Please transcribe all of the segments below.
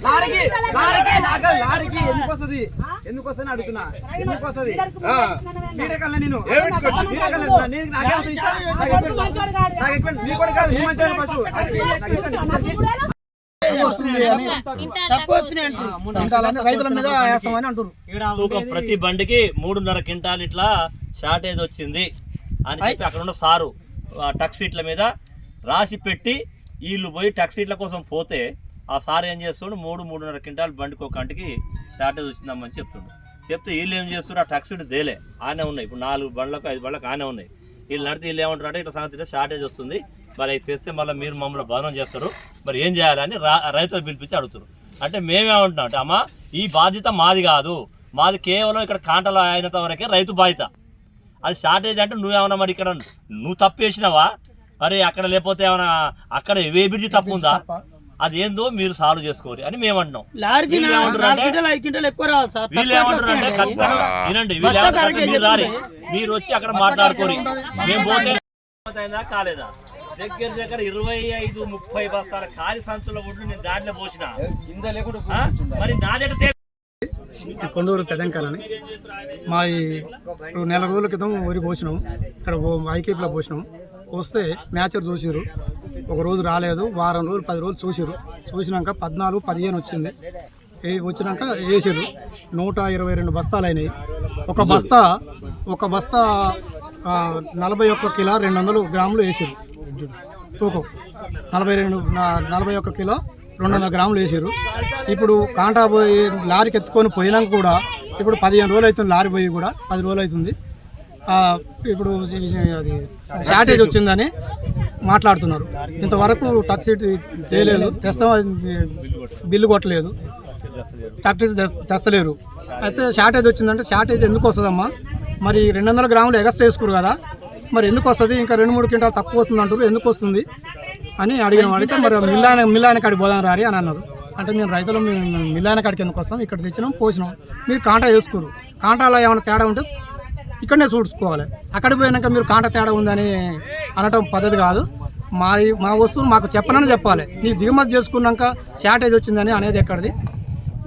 లారీకి ఎందుకు వస్తుంది అడుగుతున్నా, ఎందుకు వస్తుంది నేను రైతుల మీద వేస్తామని అంటున్నారు. ప్రతి బండికి 3.5 క్వింటాల్ ఇట్లా షార్టేజ్ వచ్చింది అని చెప్పి అక్కడ ఉన్న సారు టక్ సీట్ల మీద రాసి పెట్టి వీళ్ళు పోయి టక్ సీట్ల కోసం పోతే ఆ సార్ ఏం చేస్తుండు 3.5 క్వింటాల్ బండికి ఒక కంటికి షార్టేజ్ వచ్చిందామని చెప్తుండు. చెప్తే వీళ్ళు ఏం చేస్తున్నారు, ఆ టక్ సీట్ దేలే ఆనే ఉన్నాయి. ఇప్పుడు 4 బండ్లకు 5 బండ్లకు ఆనే ఉన్నాయి. వీళ్ళు నడితే వీళ్ళు ఏమంటారు అంటే ఇట్లా సంగతి షార్టేజ్ వస్తుంది, మరి అవి తెస్తే మళ్ళీ మీరు మమ్మల్ని బదనం చేస్తారు, మరి ఏం చేయాలని రైతులు పిలిపించి అడుగుతారు. అంటే మేమేమంటున్నాం అంటే అమ్మ ఈ బాధ్యత మాది కాదు, మాది కేవలం ఇక్కడ కాంటలు అయినంత వరకే రైతు బాధ్యత. అది షార్టేజ్ అంటే నువ్వేమన్నా మరి ఇక్కడ నువ్వు తప్పు చేసినావా, మరి అక్కడ లేకపోతే ఏమైనా అక్కడ ఏ బ్రిడ్జి తప్పు ఉందా, అది ఏందో మీరు సాల్వ్ చేసుకోరు అని మేము అంటున్నాం. వీళ్ళు ఏమంటారంటే ఖచ్చితంగా వినండి, వీళ్ళు ఏమంటారంటే మీరు రారి, మీరు వచ్చి అక్కడ మాట్లాడుకోరు, మేము పోతే కాలేదా దగ్గర 25-30 బస్తాల ఖాళీ సంచుల ఒడ్లు నేను దాంట్లో పోసిన మరి నాదెట కొండూరు పెదంకాలని మా నెల రోజుల క్రితం వరి పోసినాం, ఇక్కడ ఐకేపీలో పోసినాం. వస్తే మ్యాచర్ చూసిరు, ఒక రోజు రాలేదు, వారం రోజులు 10 రోజులు చూసినాక 14-15 వచ్చింది. వచ్చినాక వేసారు 122 బస్తాలు అయినాయి. ఒక బస్తా 41 కిలో 200 గ్రాములు వేసారు తూకం, 41 కిలో 200 గ్రాములు వేసారు. ఇప్పుడు కాంటా పోయి లారీకి ఎత్తుకొని పోయినాక కూడా ఇప్పుడు 15 రోజులు అవుతుంది, లారీ పోయి కూడా 10 రోజులు అవుతుంది. ఇప్పుడు అది షార్టేజ్ వచ్చిందని మాట్లాడుతున్నారు. ఇంతవరకు టక్ సీట్ తేలేదు, తెస్తాం బిల్లు కొట్టలేదు, టాక్సీస్ తెస్తలేరు. అయితే షార్టేజ్ వచ్చిందంటే షార్టేజ్ ఎందుకు వస్తుందమ్మా, మరి 200 గ్రాములు ఎగస్ట్రా వేసుకోరు కదా, మరి ఎందుకు వస్తుంది, ఇంకా 2-3 క్వింటాలు తక్కువ వస్తుంది అంటారు, ఎందుకు వస్తుంది అని అడిగిన వాడితే మరి మిల్లాయన కాడికి పోదాం రారి అని అన్నారు. అంటే మేము రైతులు మిల్లాయన కాడికి ఎందుకు వస్తాం, ఇక్కడ తెచ్చినాం పోసినాం, మీరు కాంటా వేసుకోరు, కాంటాలో ఏమైనా తేడా ఉంటే ఇక్కడనే చూసుకోవాలి, అక్కడికి పోయినాక మీరు కాంటా తేడా ఉందని అనటం పద్ధతి కాదు. మా వస్తువులు మాకు చెప్పనని చెప్పాలి. నీ దిగుమతి చేసుకున్నాక షార్టేజ్ వచ్చిందని అనేది ఎక్కడిది,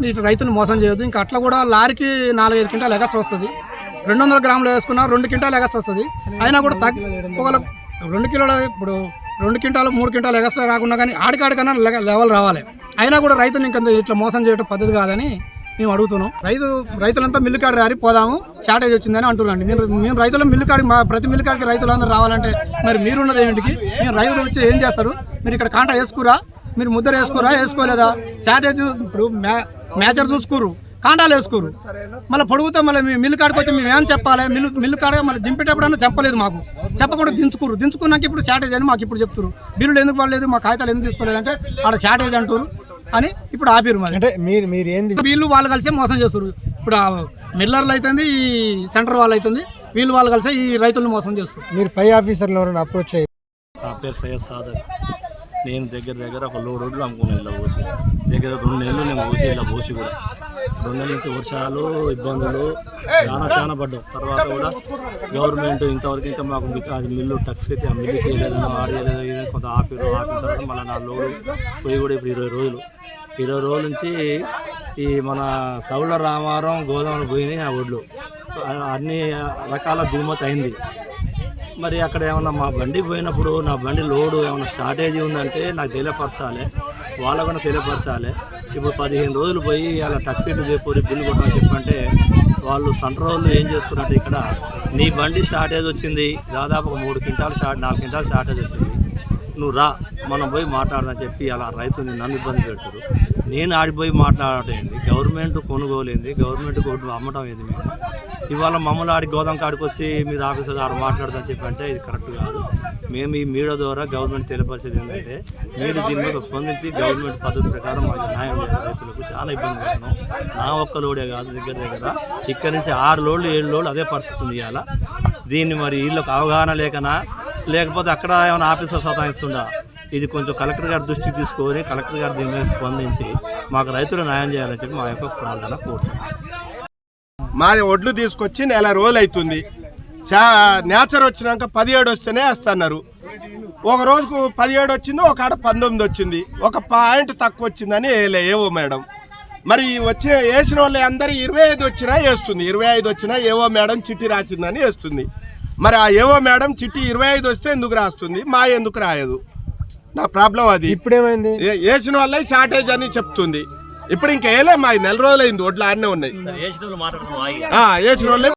నీకు రైతులు మోసం చేయొద్దు. ఇంకా అట్లా కూడా లారీకి 4-5 క్వింటాలు ఎగస్ట్ వస్తుంది, 200 గ్రాములు వేసుకున్నా 2 క్వింటాలు ఎగస్ట్ వస్తుంది. అయినా కూడా ఒకవేళ 2 కిలోల ఇప్పుడు 2 క్వింటాలు 3 క్వింటాలు ఎగస్ట్రా రాకుండా కానీ ఆడికాడికన్నా లెవెల్ రావాలి. అయినా కూడా రైతులు ఇంకా ఇట్లా మోసం చేయడం పద్ధతి కాదని మేము అడుగుతున్నాం. రైతులంతా మిల్లు కాడి రారి పోదాము, షార్టేజ్ వచ్చిందని అంటున్నాండి. మేము రైతులు మిల్లు కాడి ప్రతి మిల్లు కాడికి రైతులందరూ రావాలంటే మరి మీరున్నది ఏంటికి, మేము రైతులు వచ్చి ఏం చేస్తారు, మీరు ఇక్కడ కాంటా వేసుకురా, మీరు ముద్దరు వేసుకోరా, వేసుకోలేదా, షార్టేజ్ ఇప్పుడు మ్యాచర్ చూసుకోరు, కాంటాలు వేసుకోరు, మళ్ళీ పొడుగుతా మళ్ళీ మిల్లు కాడికి వచ్చి మేము ఏం చెప్పాలి, మిల్లు కాడ మళ్ళీ దింపేటప్పుడన్నా చెప్పలేదు, మాకు చెప్పకుండా దించుకున్నాక ఇప్పుడు షార్టేజ్ అని మాకు ఇప్పుడు చెప్తారు. బిల్లులు ఎందుకు పడలేదు, మా కాగితాలు ఎందుకు తీసుకోలేదంటే ఆడ షార్టేజ్ అంటారు అని ఇప్పుడు ఆపిరు. మరి అంటే మీరు ఏంది వీళ్ళు వాళ్ళు కలిసి మోసం చేస్తారు. ఇప్పుడు మిల్లర్లు అవుతుంది, ఈ సెంటర్ వాళ్ళు అవుతుంది, వాళ్ళు కలిసి ఈ రైతులను మోసం చేస్తారు. మీరు పై ఆఫీసర్లు ఎవరైనా అప్రోచ్ అయ్యారు? నా పేరు సయ్యద్ సాదర్. నేను దగ్గర ఒక లోడ్ రోడ్లు అమ్ముకున్నాను ఇలా పోసి, దగ్గర 2 నెలలు నేను పోసి ఇలా పోసి కూడా 2 నెలల నుంచి వర్షాలు ఇబ్బందులు చాలా పడ్డాం. తర్వాత కూడా గవర్నమెంట్ ఇంతవరకు ఇంకా మాకు అది మిల్లు టక్స్ అయితే ఆ మిల్లుకి ఏదైనా ఆడేదో కొంత ఆపిన తర్వాత మళ్ళీ నా లోడు పోయి కూడా ఇప్పుడు 20 రోజుల నుంచి ఈ మన సౌళ్ళ రామారం గోదాములు పోయినాయి. ఆ ఒడ్లు అన్ని రకాల దిగుమతి అయింది. మరి అక్కడ ఏమన్నా మా బండి పోయినప్పుడు నా బండి లోడు ఏమన్నా షార్టేజీ ఉందంటే నాకు తెలియపరచాలి, వాళ్ళకు కూడా తెలియపరచాలి. ఇప్పుడు 15 రోజులు పోయి అలా టక్సీలు చేపూరి బిల్లు కొట్టమని చెప్పంటే వాళ్ళు సెంటర్ వాళ్ళు ఏం చేస్తున్నారంటే ఇక్కడ నీ బండి షార్టేజ్ వచ్చింది, దాదాపు 3 క్వింటాలు 4 క్వింటాలు షార్టేజ్ వచ్చింది, నువ్వు రా మనం పోయి మాట్లాడదని చెప్పి అలా రైతుని నన్ను ఇబ్బంది పెడతారు. నేను ఆడిపోయి మాట్లాడటం ఏంది, గవర్నమెంట్ కొనుగోలేంది, గవర్నమెంట్ కొట్టు అమ్మటం ఏంది. మేము ఇవాళ మమ్మల్ని ఆడి గోదాం కాడికి వచ్చి మీరు ఆఫీసర్ ఆడ మాట్లాడదని చెప్పి అంటే ఇది కరెక్ట్ కాదు. మేము ఈ మీడియా ద్వారా గవర్నమెంట్ తెలియపరిచేది ఏంటంటే మీరు దీని మీద స్పందించి గవర్నమెంట్ పద్ధతి ప్రకారం మాకు న్యాయం చేసే రైతులకు చాలా ఇబ్బంది పడుతున్నాం. నా ఒక్క లోడే కాదు, దగ్గర ఇక్కడ నుంచి 6 లోడ్లు 7 లోడ్లు అదే పరిస్థితి ఉంది. ఇవాళ దీన్ని మరి వీళ్ళకి అవగాహన లేకపోతే అక్కడ ఏమైనా ఆఫీసర్ సతాయిస్తుందా, ఇది కొంచెం కలెక్టర్ గారి దృష్టికి తీసుకొని కలెక్టర్ గారు దీని మీద స్పందించి మాకు రైతులు న్యాయం చేయాలని చెప్పి మా యొక్క ప్రార్థన కోరుతున్నాం. మా ఒడ్లు తీసుకొచ్చి 1 నెల రోజులు అవుతుంది. నేచర్ వచ్చినాక 17 వస్తేనే వేస్తున్నారు. ఒక రోజుకు 17 వచ్చింది, ఒక ఆడ 19 వచ్చింది, ఒక పాయింట్ తక్కువ వచ్చిందని ఏవో మేడం. మరి వేసిన వాళ్ళు అందరూ 25 వచ్చినా వేస్తుంది, 25 వచ్చినా ఏవో మేడం చిట్టి రాసిందని వేస్తుంది. మరి ఆ ఏవో మేడం చిట్టి 25 వస్తే ఎందుకు రాస్తుంది, మా ఎందుకు రాయదు? నా ప్రాబ్లం అది. ఇప్పుడేమైంది? వేసిన వాళ్ళే షార్టేజ్ అని చెప్తుంది. ఇప్పుడు ఇంకా వేయలే, మా 4 రోజులు అయింది, ఒడ్లు ఆడనే ఉన్నాయి. వేసిన వాళ్ళు మాట్లాడుతున్నాం వేసిన వాళ్ళే